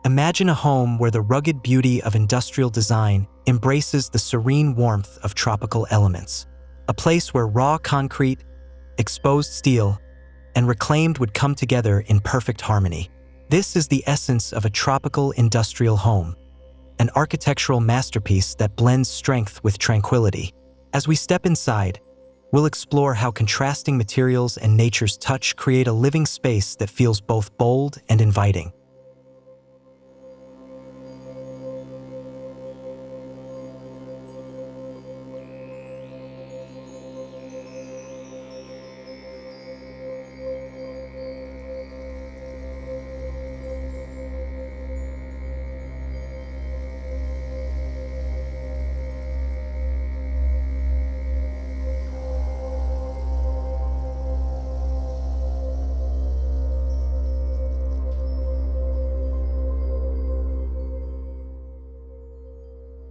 Imagine a home where the rugged beauty of industrial design embraces the serene warmth of tropical elements. A place where raw concrete, exposed steel, and reclaimed wood come together in perfect harmony. This is the essence of a tropical industrial home, an architectural masterpiece that blends strength with tranquility. As we step inside, we'll explore how contrasting materials and nature's touch create a living space that feels both bold and inviting.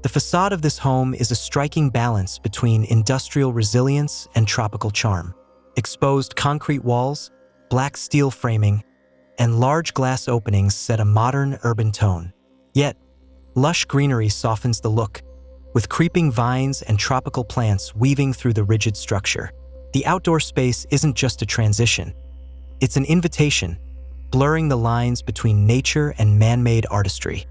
The facade of this home is a striking balance between industrial resilience and tropical charm. Exposed concrete walls, black steel framing, and large glass openings set a modern urban tone. Yet, lush greenery softens the look, with creeping vines and tropical plants weaving through the rigid structure. The outdoor space isn't just a transition, it's an invitation, blurring the lines between nature and man-made artistry.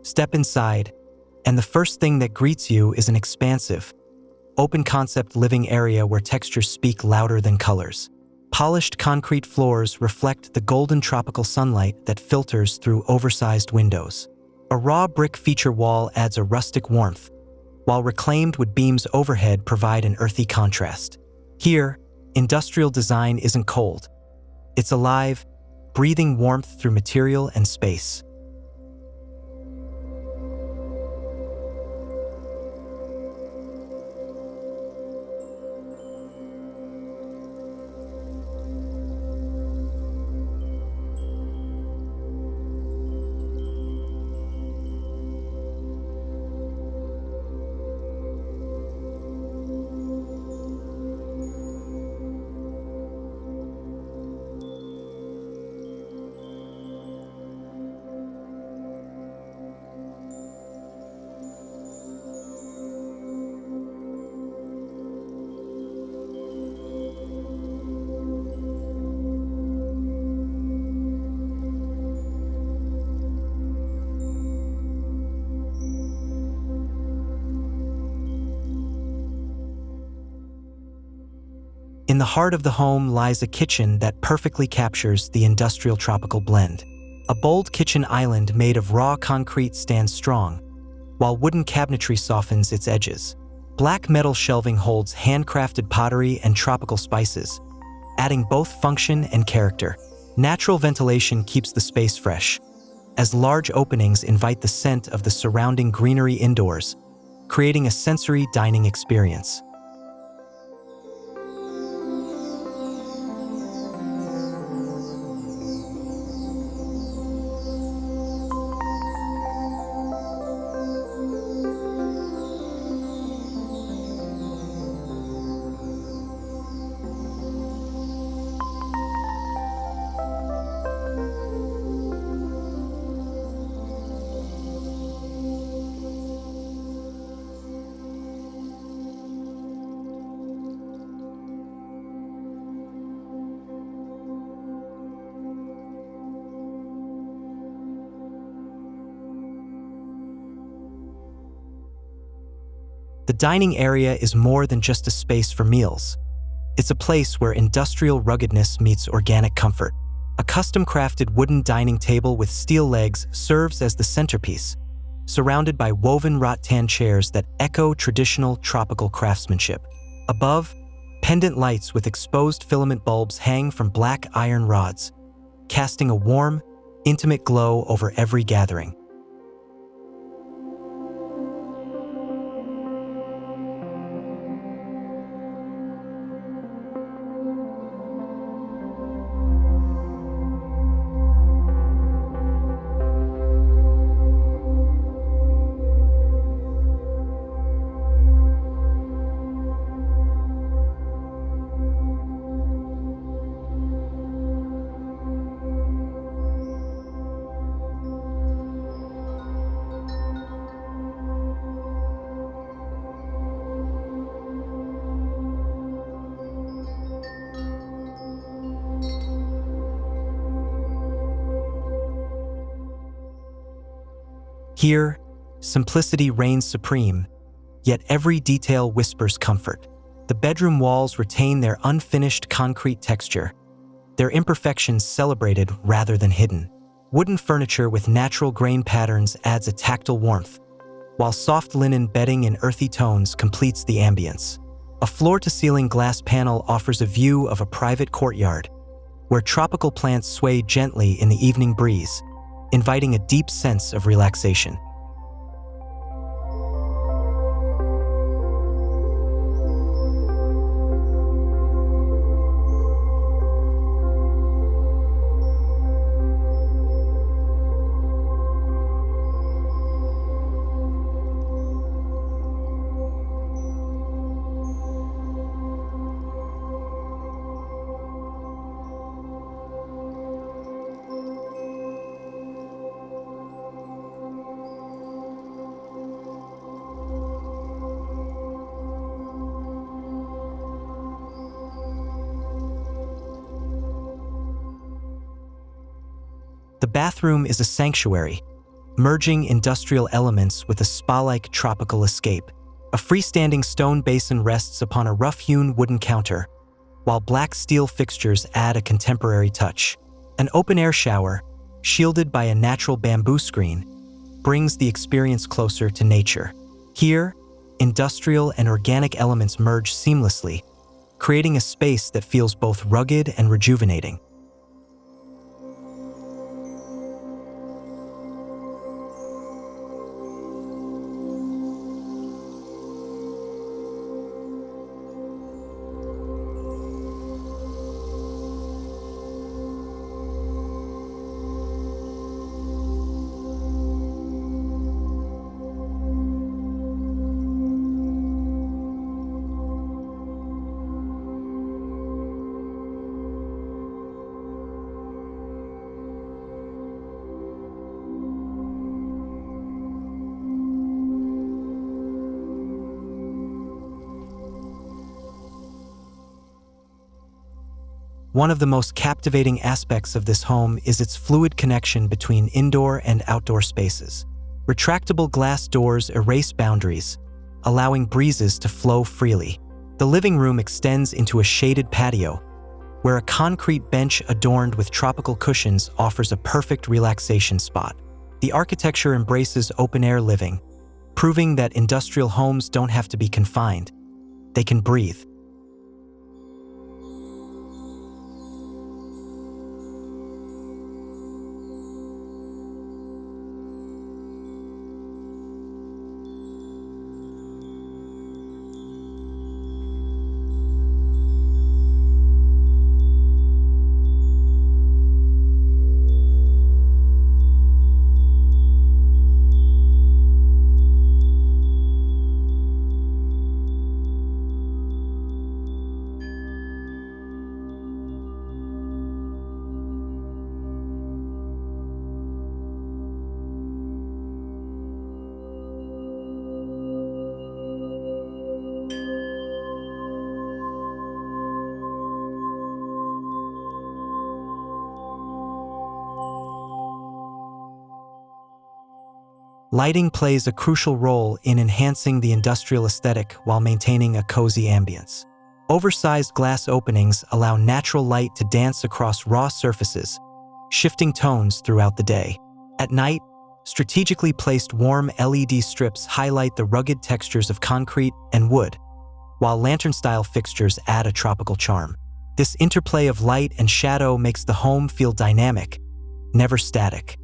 Step inside, and the first thing that greets you is an expansive, open-concept living area where textures speak louder than colors. Polished concrete floors reflect the golden tropical sunlight that filters through oversized windows. A raw brick feature wall adds a rustic warmth, while reclaimed wood beams overhead provide an earthy contrast. Here, industrial design isn't cold. It's alive, breathing warmth through material and space. In the heart of the home lies a kitchen that perfectly captures the industrial tropical blend. A bold kitchen island made of raw concrete stands strong, while wooden cabinetry softens its edges. Black metal shelving holds handcrafted pottery and tropical spices, adding both function and character. Natural ventilation keeps the space fresh, as large openings invite the scent of the surrounding greenery indoors, creating a sensory dining experience. The dining area is more than just a space for meals. It's a place where industrial ruggedness meets organic comfort. A custom-crafted wooden dining table with steel legs serves as the centerpiece, surrounded by woven rattan chairs that echo traditional tropical craftsmanship. Above, pendant lights with exposed filament bulbs hang from black iron rods, casting a warm, intimate glow over every gathering. Here, simplicity reigns supreme, yet every detail whispers comfort. The bedroom walls retain their unfinished concrete texture, their imperfections celebrated rather than hidden. Wooden furniture with natural grain patterns adds a tactile warmth, while soft linen bedding in earthy tones completes the ambience. A floor-to-ceiling glass panel offers a view of a private courtyard, where tropical plants sway gently in the evening breeze, inviting a deep sense of relaxation. The bathroom is a sanctuary, merging industrial elements with a spa-like tropical escape. A freestanding stone basin rests upon a rough-hewn wooden counter, while black steel fixtures add a contemporary touch. An open-air shower, shielded by a natural bamboo screen, brings the experience closer to nature. Here, industrial and organic elements merge seamlessly, creating a space that feels both rugged and rejuvenating. One of the most captivating aspects of this home is its fluid connection between indoor and outdoor spaces. Retractable glass doors erase boundaries, allowing breezes to flow freely. The living room extends into a shaded patio, where a concrete bench adorned with tropical cushions offers a perfect relaxation spot. The architecture embraces open-air living, proving that industrial homes don't have to be confined. They can breathe. Lighting plays a crucial role in enhancing the industrial aesthetic while maintaining a cozy ambience. Oversized glass openings allow natural light to dance across raw surfaces, shifting tones throughout the day. At night, strategically placed warm LED strips highlight the rugged textures of concrete and wood, while lantern-style fixtures add a tropical charm. This interplay of light and shadow makes the home feel dynamic, never static.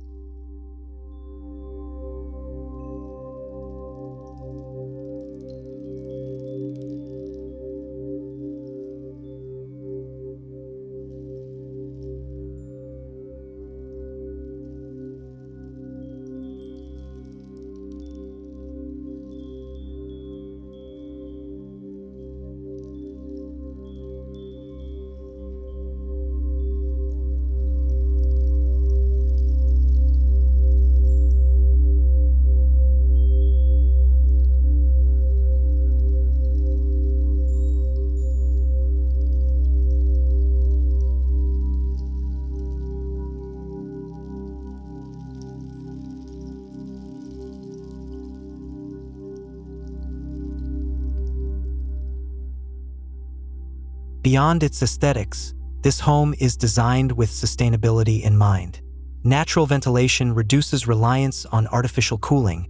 Beyond its aesthetics, this home is designed with sustainability in mind. Natural ventilation reduces reliance on artificial cooling,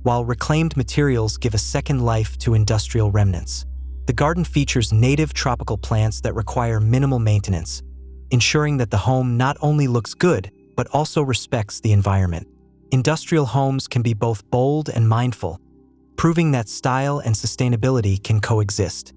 while reclaimed materials give a second life to industrial remnants. The garden features native tropical plants that require minimal maintenance, ensuring that the home not only looks good, but also respects the environment. Industrial homes can be both bold and mindful, proving that style and sustainability can coexist.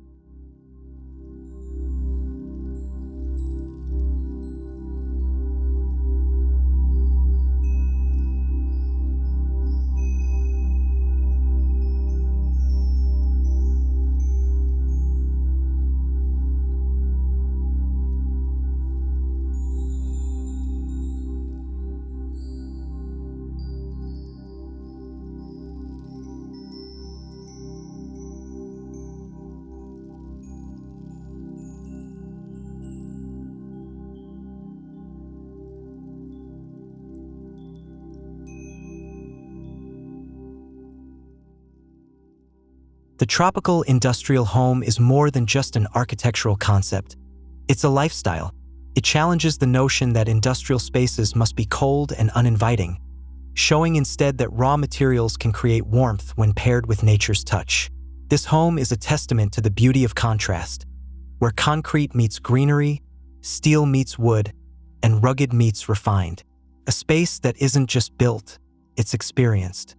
The tropical industrial home is more than just an architectural concept. It's a lifestyle. It challenges the notion that industrial spaces must be cold and uninviting, showing instead that raw materials can create warmth when paired with nature's touch. This home is a testament to the beauty of contrast, where concrete meets greenery, steel meets wood, and rugged meets refined. A space that isn't just built, it's experienced.